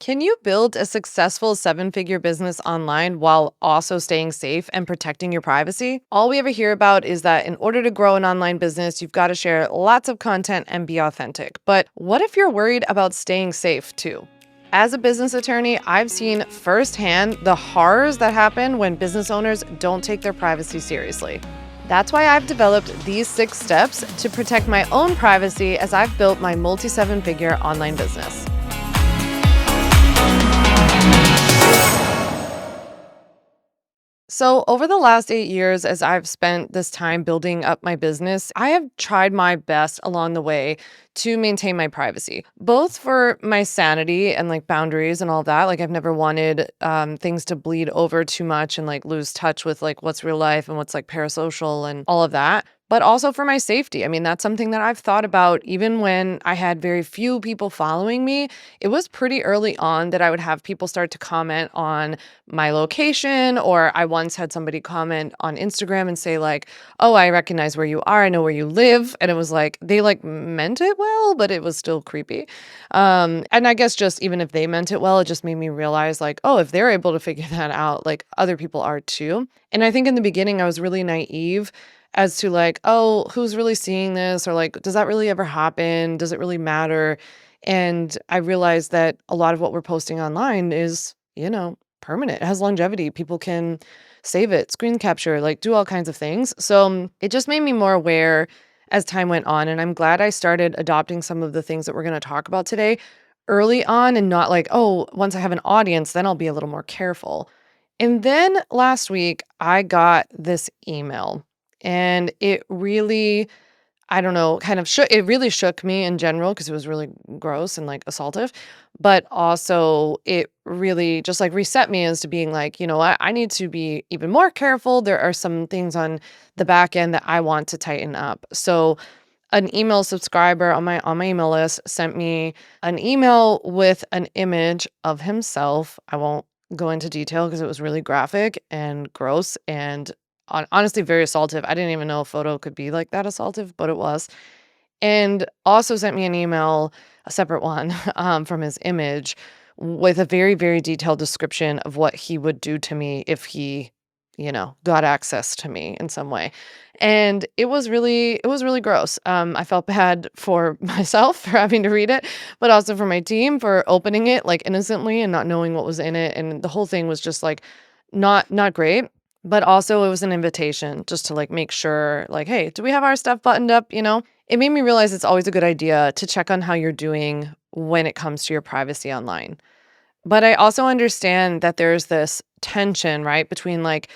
Can you build a successful seven-figure business online while also staying safe and protecting your privacy? All we ever hear about is that in order to grow an online business, you've got to share lots of content and be authentic. But what if you're worried about staying safe too? As a business attorney, I've seen firsthand the horrors that happen when business owners don't take their privacy seriously. That's why I've developed these 6 steps to protect my own privacy as I've built my multi-seven-figure online business. So, over the last 8 years, as I've spent this time building up my business, I have tried my best along the way to maintain my privacy, both for my sanity and like boundaries and all that. Like, I've never wanted things to bleed over too much and like lose touch with like what's real life and what's like parasocial and all of that. But also for my safety. I mean, that's something that I've thought about even when I had very few people following me. It was pretty early on that I would have people start to comment on my location, or I once had somebody comment on Instagram and say like, "Oh, I recognize where you are. I know where you live." And it was like they like meant it well, but it was still creepy. And I guess just even if they meant it well, it just made me realize like, oh, if they're able to figure that out, like other people are too. And I think in the beginning I was really naive as to like, oh, who's really seeing this, or like, does that really ever happen? Does it really matter? And I realized that a lot of what we're posting online is, permanent. It has longevity. People can save it, screen capture, like do all kinds of things. So it just made me more aware as time went on. And I'm glad I started adopting some of the things that we're going to talk about today early on and not like, oh, once I have an audience, then I'll be a little more careful. And then last week, I got this email and it really, I don't know, kind of it really shook me in general because it was really gross and like assaultive. But also, it really just like reset me as to being like, you know what, I need to be even more careful. There are some things on the back end that I want to tighten up. So, an email subscriber on my email list sent me an email with an image of himself. I won't go into detail because it was really graphic and gross and honestly very assaultive. I didn't even know a photo could be like that assaultive, but it was. And also sent me an email, a separate one, from his image with a very, very detailed description of what he would do to me if he, got access to me in some way. And it was really gross. I felt bad for myself for having to read it, but also for my team for opening it like innocently and not knowing what was in it. And the whole thing was just like not great. But also it was an invitation just to like make sure, like, hey, do we have our stuff buttoned up? It made me realize it's always a good idea to check on how you're doing when it comes to your privacy online. But I also understand that there's this tension, right, between like,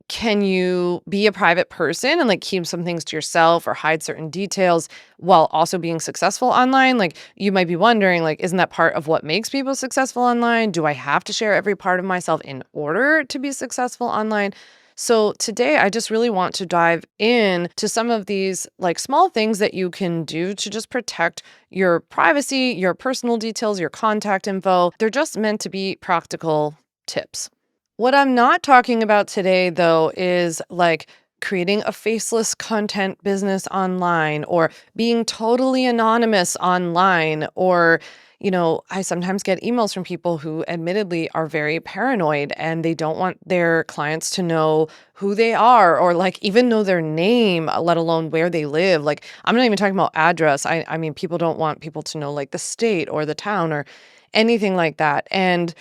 can you be a private person and like keep some things to yourself or hide certain details while also being successful online? Like, you might be wondering, like, isn't that part of what makes people successful online? Do I have to share every part of myself in order to be successful online? So today I just really want to dive in to some of these like small things that you can do to just protect your privacy, your personal details, your contact info. They're just meant to be practical tips. What I'm not talking about today, though, is like creating a faceless content business online or being totally anonymous online. Or, I sometimes get emails from people who admittedly are very paranoid and they don't want their clients to know who they are or like even know their name, let alone where they live. Like, I'm not even talking about address. I mean, people don't want people to know like the state or the town or anything like that. And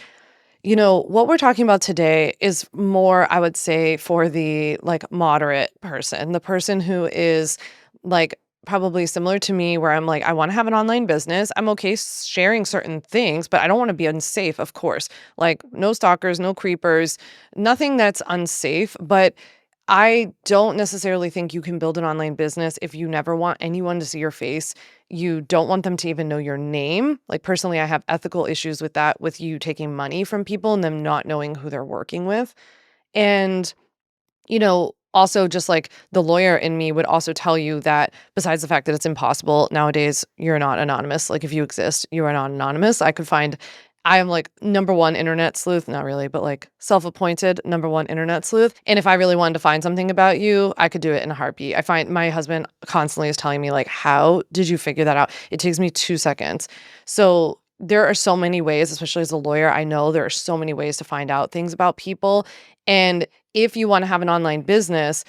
what we're talking about today is more, I would say, for the like moderate person, the person who is like probably similar to me, where I'm like, I want to have an online business. I'm okay sharing certain things, but I don't want to be unsafe, of course. Like, no stalkers, no creepers, nothing that's unsafe. But I don't necessarily think you can build an online business if you never want anyone to see your face. You don't want them to even know your name. Like, personally, I have ethical issues with that, with you taking money from people and them not knowing who they're working with. And, also just like the lawyer in me would also tell you that besides the fact that it's impossible nowadays, you're not anonymous. Like, if you exist, you are not anonymous. I am like number one internet sleuth, not really, but like self-appointed number one internet sleuth. And if I really wanted to find something about you, I could do it in a heartbeat. I find my husband constantly is telling me like, how did you figure that out? It takes me 2 seconds. So there are so many ways, especially as a lawyer, I know there are so many ways to find out things about people. And if you want to have an online business,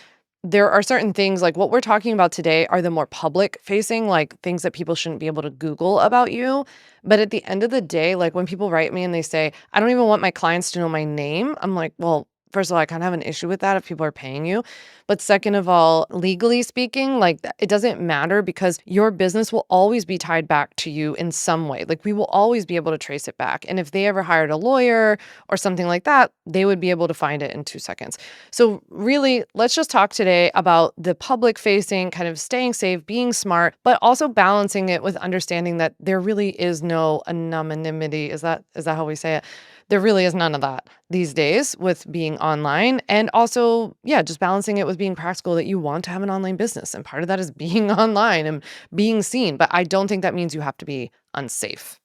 there are certain things like what we're talking about today are the more public facing, like things that people shouldn't be able to Google about you. But at the end of the day, like when people write me and they say, I don't even want my clients to know my name, I'm like, well, first of all, I kind of have an issue with that if people are paying you. But second of all, legally speaking, like it doesn't matter because your business will always be tied back to you in some way. Like we will always be able to trace it back. And if they ever hired a lawyer or something like that, they would be able to find it in 2 seconds. So really, let's just talk today about the public facing, kind of staying safe, being smart, but also balancing it with understanding that there really is no anonymity. Is that how we say it? There really is none of that these days with being online. And also, yeah, just balancing it with being practical that you want to have an online business. And part of that is being online and being seen. But I don't think that means you have to be unsafe.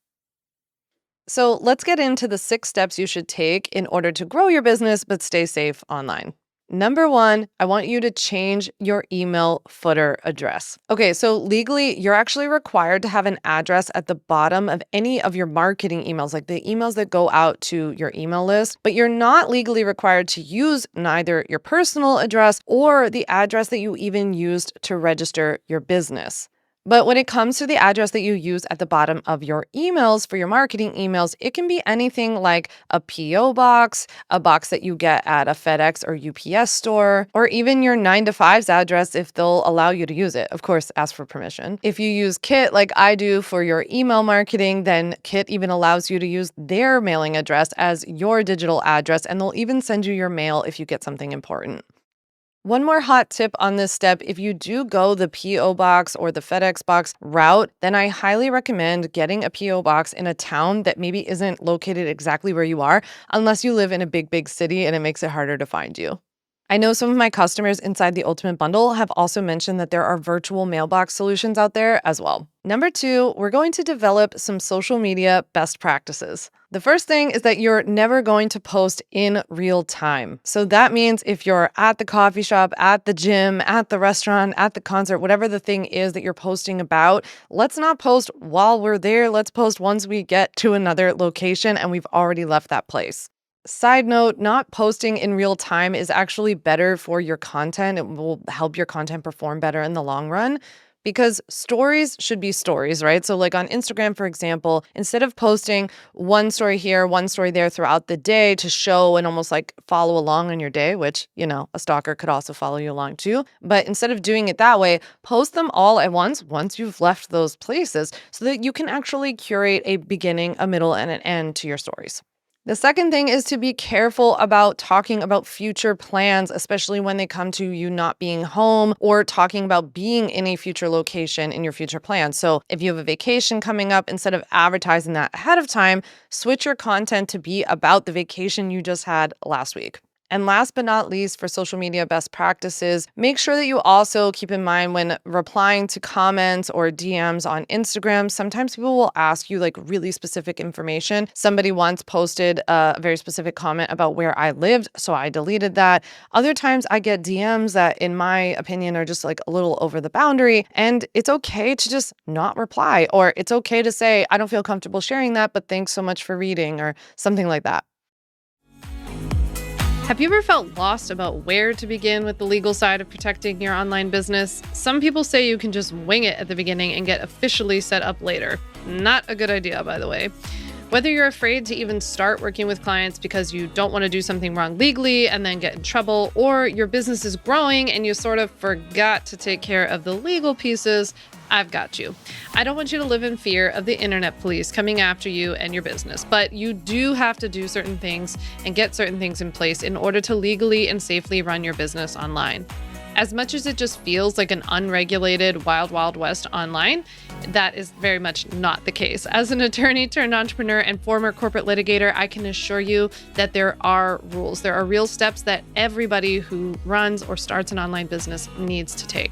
So let's get into the 6 steps you should take in order to grow your business but stay safe online. Number one, I want you to change your email footer address. Okay, so legally, you're actually required to have an address at the bottom of any of your marketing emails, like the emails that go out to your email list, but you're not legally required to use neither your personal address or the address that you even used to register your business. But when it comes to the address that you use at the bottom of your emails for your marketing emails, it can be anything like a PO box, a box that you get at a FedEx or UPS store, or even your 9 to 5's address if they'll allow you to use it. Of course, ask for permission. If you use Kit like I do for your email marketing, then Kit even allows you to use their mailing address as your digital address, and they'll even send you your mail if you get something important. One more hot tip on this step, if you do go the PO box or the FedEx box route, then I highly recommend getting a PO box in a town that maybe isn't located exactly where you are, unless you live in a big city and it makes it harder to find you. I know some of my customers inside the Ultimate Bundle have also mentioned that there are virtual mailbox solutions out there as well. Number two, we're going to develop some social media best practices. The first thing is that you're never going to post in real time. So that means if you're at the coffee shop, at the gym, at the restaurant, at the concert, whatever the thing is that you're posting about, let's not post while we're there. Let's post once we get to another location and we've already left that place. Side note, not posting in real time is actually better for your content. It will help your content perform better in the long run because stories should be stories, right? So like on Instagram, for example, instead of posting one story here, one story there throughout the day to show and almost like follow along on your day, which, a stalker could also follow you along too. But instead of doing it that way, post them all at once you've left those places so that you can actually curate a beginning, a middle, and an end to your stories. The second thing is to be careful about talking about future plans, especially when they come to you not being home or talking about being in a future location in your future plans. So if you have a vacation coming up, instead of advertising that ahead of time, switch your content to be about the vacation you just had last week. And last but not least, for social media best practices, make sure that you also keep in mind when replying to comments or DMs on Instagram, sometimes people will ask you like really specific information. Somebody once posted a very specific comment about where I lived, so I deleted that. Other times I get DMs that, in my opinion, are just like a little over the boundary, and it's okay to just not reply, or it's okay to say, I don't feel comfortable sharing that, but thanks so much for reading, or something like that. Have you ever felt lost about where to begin with the legal side of protecting your online business? Some people say you can just wing it at the beginning and get officially set up later. Not a good idea, by the way. Whether you're afraid to even start working with clients because you don't want to do something wrong legally and then get in trouble, or your business is growing and you sort of forgot to take care of the legal pieces, I've got you. I don't want you to live in fear of the internet police coming after you and your business, but you do have to do certain things and get certain things in place in order to legally and safely run your business online. As much as it just feels like an unregulated wild, wild west online, that is very much not the case. As an attorney turned entrepreneur and former corporate litigator, I can assure you that there are rules. There are real steps that everybody who runs or starts an online business needs to take.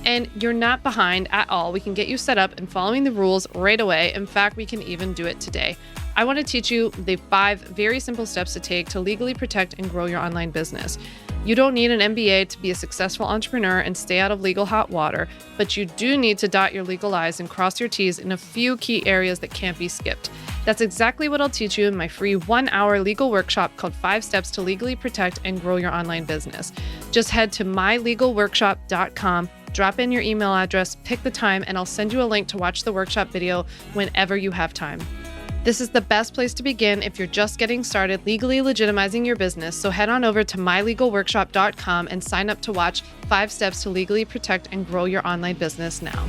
And you're not behind at all. We can get you set up and following the rules right away. In fact, we can even do it today. I want to teach you the 5 very simple steps to take to legally protect and grow your online business. You don't need an MBA to be a successful entrepreneur and stay out of legal hot water, but you do need to dot your legal I's and cross your T's in a few key areas that can't be skipped. That's exactly what I'll teach you in my free 1-hour legal workshop called 5 Steps to Legally Protect and Grow Your Online Business. Just head to mylegalworkshop.com, drop in your email address, pick the time, and I'll send you a link to watch the workshop video whenever you have time. This is the best place to begin if you're just getting started legally legitimizing your business, so head on over to mylegalworkshop.com and sign up to watch 5 Steps to Legally Protect and Grow Your Online Business now.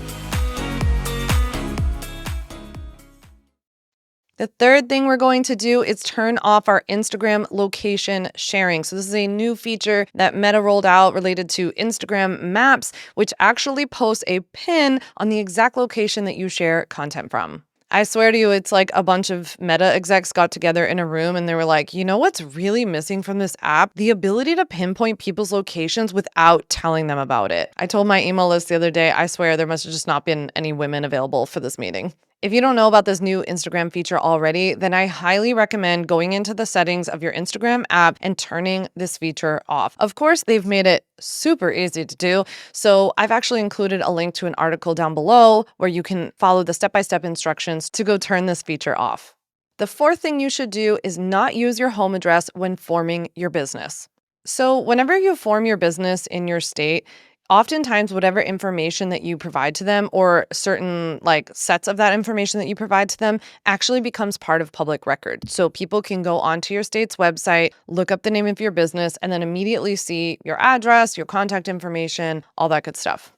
The third thing we're going to do is turn off our Instagram location sharing. So this is a new feature that Meta rolled out related to Instagram Maps, which actually posts a pin on the exact location that you share content from. I swear to you, it's like a bunch of Meta execs got together in a room and they were like, you know what's really missing from this app? The ability to pinpoint people's locations without telling them about it. I told my email list the other day, I swear there must have just not been any women available for this meeting. If you don't know about this new Instagram feature already, then I highly recommend going into the settings of your Instagram app and turning this feature off. Of course, they've made it super easy to do. So I've actually included a link to an article down below where you can follow the step-by-step instructions to go turn this feature off. The fourth thing you should do is not use your home address when forming your business. So whenever you form your business in your state, oftentimes, whatever information that you provide to them or certain sets of that information that you provide to them actually becomes part of public record. So people can go onto your state's website, look up the name of your business, and then immediately see your address, your contact information, all that good stuff.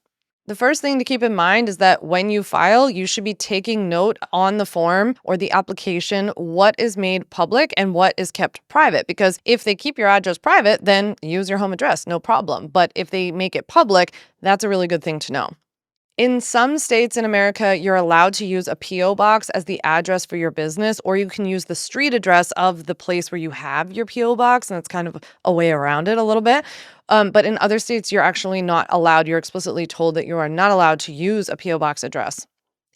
The first thing to keep in mind is that when you file, you should be taking note on the form or the application what is made public and what is kept private. Because if they keep your address private, then use your home address, no problem. But if they make it public, that's a really good thing to know. In some states in America, you're allowed to use a P.O. box as the address for your business, or you can use the street address of the place where you have your P.O. box, and that's kind of a way around it a little bit. But in other states, you're actually not allowed. You're explicitly told that you are not allowed to use a P.O. box address.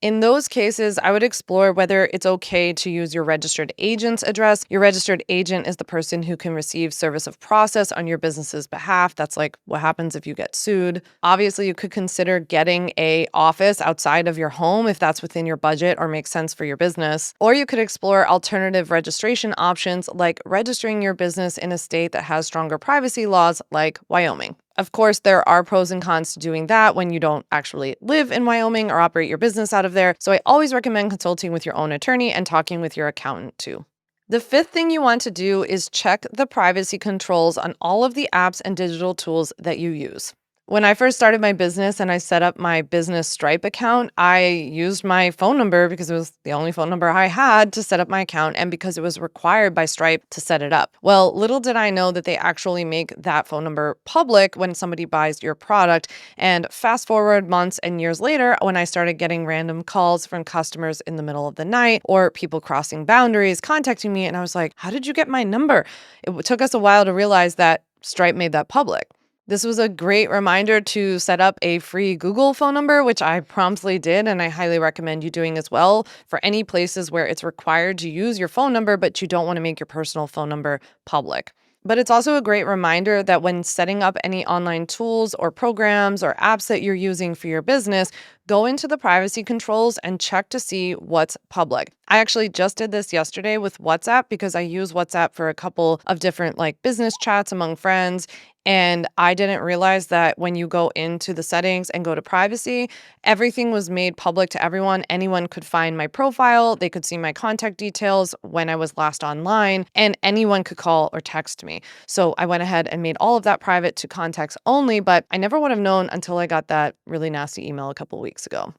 In those cases, I would explore whether it's okay to use your registered agent's address. Your registered agent is the person who can receive service of process on your business's behalf. That's like what happens if you get sued. Obviously, you could consider getting an office outside of your home if that's within your budget or makes sense for your business. Or you could explore alternative registration options like registering your business in a state that has stronger privacy laws like Wyoming. Of course, there are pros and cons to doing that when you don't actually live in Wyoming or operate your business out of there. So I always recommend consulting with your own attorney and talking with your accountant too. The fifth thing you want to do is check the privacy controls on all of the apps and digital tools that you use. When I first started my business and I set up my business Stripe account, I used my phone number because it was the only phone number I had to set up my account and because it was required by Stripe to set it up. Well, little did I know that they actually make that phone number public when somebody buys your product. And fast forward months and years later, when I started getting random calls from customers in the middle of the night or people crossing boundaries contacting me, and I was like, how did you get my number? It took us a while to realize that Stripe made that public. This was a great reminder to set up a free Google phone number, which I promptly did, and I highly recommend you doing as well for any places where it's required to use your phone number, but you don't want to make your personal phone number public. But it's also a great reminder that when setting up any online tools or programs or apps that you're using for your business, go into the privacy controls and check to see what's public. I actually just did this yesterday with WhatsApp because I use WhatsApp for a couple of different business chats among friends. And I didn't realize that when you go into the settings and go to privacy, everything was made public to everyone. Anyone could find my profile. They could see my contact details when I was last online, and anyone could call or text me. So I went ahead and made all of that private to contacts only, but I never would have known until I got that really nasty email a couple weeks ago.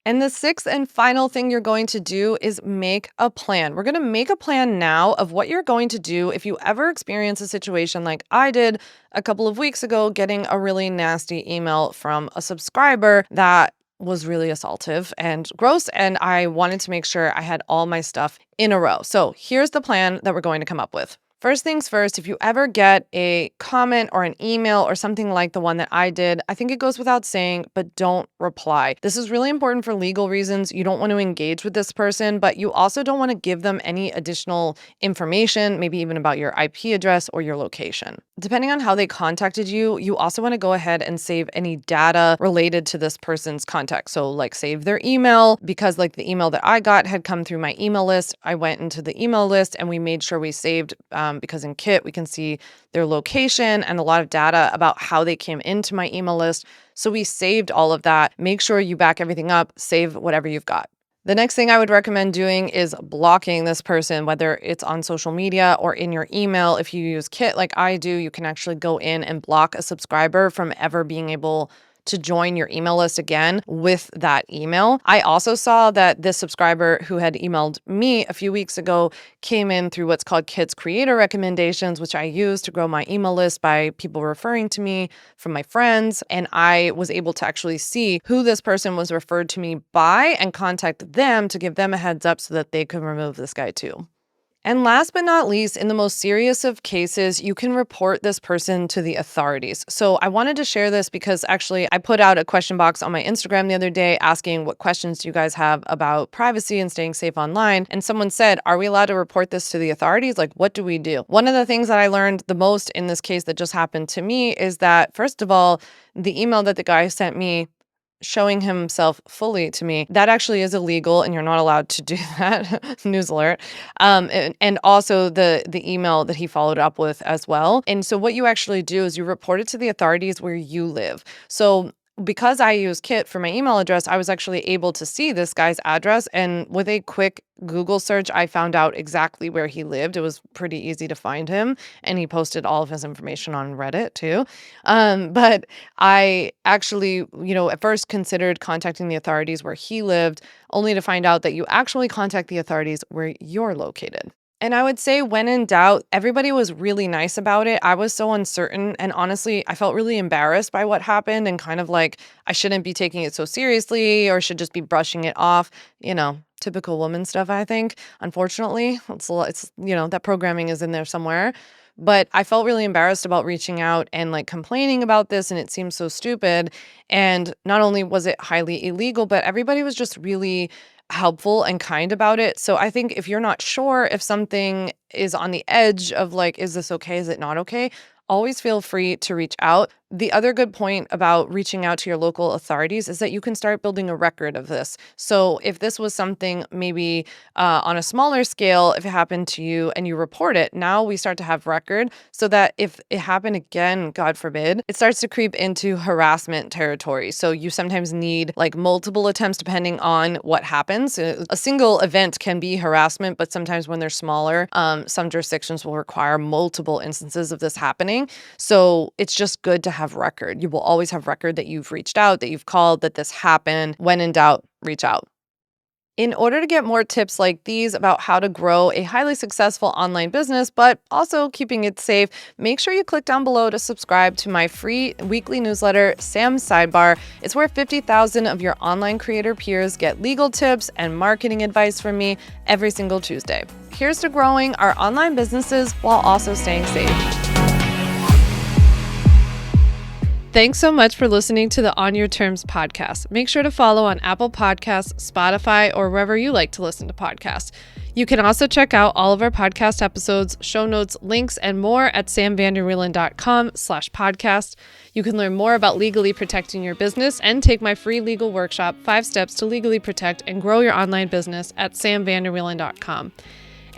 And the sixth and final thing you're going to do is make a plan. We're going to make a plan now of what you're going to do if you ever experience a situation like I did a couple of weeks ago, getting a really nasty email from a subscriber that was really assaultive and gross, and I wanted to make sure I had all my stuff in a row. So here's the plan that we're going to come up with. First things first, if you ever get a comment or an email or something like the one that I did, I think it goes without saying, but don't reply. This is really important for legal reasons. You don't want to engage with this person, but you also don't want to give them any additional information, maybe even about your IP address or your location. Depending on how they contacted you, you also want to go ahead and save any data related to this person's contact. So, like, save their email because, like, the email that I got had come through my email list. I went into the email list and we made sure we saved because in Kit, we can see their location and a lot of data about how they came into my email list. So, we saved all of that. Make sure you back everything up, save whatever you've got. The next thing I would recommend doing is blocking this person, whether it's on social media or in your email. If you use Kit like I do, you can actually go in and block a subscriber from ever being able to join your email list again with that email. I also saw that this subscriber who had emailed me a few weeks ago came in through what's called Kit's Creator Recommendations, which I use to grow my email list by people referring to me from my friends. And I was able to actually see who this person was referred to me by and contact them to give them a heads up so that they could remove this guy too. And last but not least, in the most serious of cases, you can report this person to the authorities. So I wanted to share this because actually I put out a question box on my Instagram the other day asking what questions do you guys have about privacy and staying safe online. And someone said, are we allowed to report this to the authorities? Like, what do we do? One of the things that I learned the most in this case that just happened to me is that, first of all, the email that the guy sent me showing himself fully to me, that actually is illegal and you're not allowed to do that. News alert. And also the email that he followed up with as well. And so what you actually do is you report it to the authorities where you live. So because I use Kit for my email address, I was actually able to see this guy's address. And with a quick Google search, I found out exactly where he lived. It was pretty easy to find him. And he posted all of his information on Reddit too. But I actually, at first considered contacting the authorities where he lived, only to find out that you actually contact the authorities where you're located. And I would say when in doubt, everybody was really nice about it. I was so uncertain. And honestly, I felt really embarrassed by what happened and kind of like I shouldn't be taking it so seriously or should just be brushing it off. Typical woman stuff, I think. Unfortunately, it's that programming is in there somewhere. But I felt really embarrassed about reaching out and like complaining about this. And it seemed so stupid. And not only was it highly illegal, but everybody was just really helpful and kind about it. So I think if you're not sure if something is on the edge of like, is this okay? Is it not okay? Always feel free to reach out. The other good point about reaching out to your local authorities is that you can start building a record of this. So if this was something maybe on a smaller scale, if it happened to you and you report it, now we start to have record so that if it happened again, God forbid, it starts to creep into harassment territory. So you sometimes need like multiple attempts depending on what happens. A single event can be harassment, but sometimes when they're smaller, some jurisdictions will require multiple instances of this happening. So it's just good to have record. You will always have record that you've reached out, that you've called, that this happened. When in doubt, reach out. In order to get more tips like these about how to grow a highly successful online business, but also keeping it safe, make sure you click down below to subscribe to my free weekly newsletter, Sam's Sidebar. It's where 50,000 of your online creator peers get legal tips and marketing advice from me every single Tuesday. Here's to growing our online businesses while also staying safe. Thanks so much for listening to the On Your Terms podcast. Make sure to follow on Apple Podcasts, Spotify, or wherever you like to listen to podcasts. You can also check out all of our podcast episodes, show notes, links, and more at samvanderwielen.com/podcast. You can learn more about legally protecting your business and take my free legal workshop, 5 Steps to Legally Protect and Grow Your Online Business at samvanderwielen.com.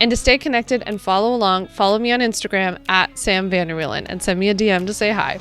And to stay connected and follow along, follow me on Instagram at samvanderwielen and send me a DM to say hi.